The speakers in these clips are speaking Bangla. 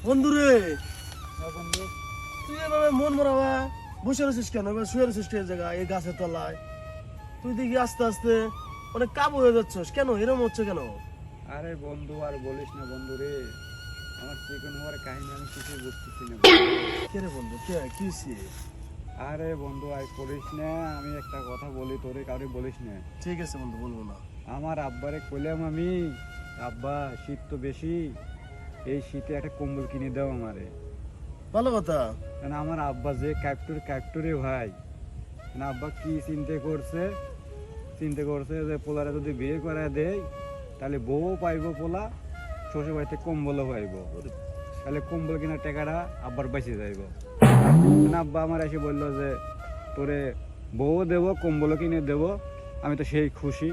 বন্ধু রে, বন্ধু তুই এভাবে মন মরাবা বসে রয়েছিস কেন? এবার শুয়ে রয়েছিস এই জায়গায়, এই গাছের তলায়। তুই দেখি আস্তে আস্তে অনেক কাবু হয়ে যাচ্ছিস, কেন এরকম হচ্ছে কেন? আরে বন্ধু আর বলিস না বন্ধু রে, আমার চিকন হওয়ার কাহিনী আমি কিছুই বুঝতেছি না। কে রে বন্ধু, কে কি হইছে? আরে বন্ধু আর করিস না, আমি একটা কথা বলি তোরে, কাউরে বলিস না। ঠিক আছে বন্ধু, বলবো না। আমার আব্বারে কইলাম আমি, আব্বা শীত তো বেশি, এই শীতে একটা কম্বল কিনে দাও আমারে। ভালো কথা। কারণ আমার আব্বা যে ক্যাপ্টরে ভাই, না আব্বা কি চিন্তা করছে যে পোলারে যদি বিয়ে করে দেয় তাহলে বউ পাইবো, পোলা শ্বশুর বাড়িতে কম্বলও পাইবো, তাহলে কম্বল কেনার টাকাটা আব্বার বেঁচে যাইব। আব্বা আমার এসে বললো যে তোরে বউ দেবো, কম্বলও কিনে দেবো। আমি তো সেই খুশি,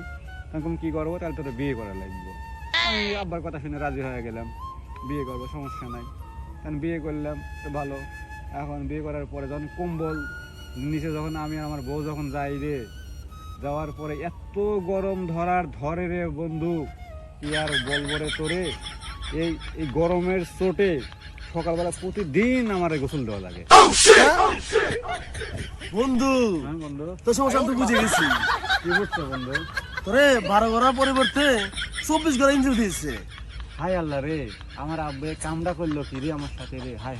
তখন কি করবো, তাহলে তোরে বিয়ে করা লাগবে। আমি আব্বার কথা শুনে রাজি হয়ে গেলাম, বিয়ে করবো, সমস্যা নাই। কারণ বিয়ে করলাম তো ভালো। এখন বিয়ে করার পরে যখন কম্বল নিচে যখন আমি আমার বউ যখন যাই রে, যাওয়ার পরে এত গরম ধরে রে বন্ধু, কি আর বলবো রে তোরে। এই এই গরমের চোটে সকালবেলা প্রতিদিন আমার গোসল দেওয়া লাগে। বন্ধু হ্যাঁ বন্ধু, তোর সমস্যা আমি তো বুঝে গেছি। কি বুঝছো বন্ধু? তোরে 12 ঘন্টার পরিবর্তে 24 ঘন্টা ইঞ্জুরি দিয়েছে। হাই আল্লাহ রে, আমার আব্বে কামটা করলো কি রে আমার সাথে রে, হাই।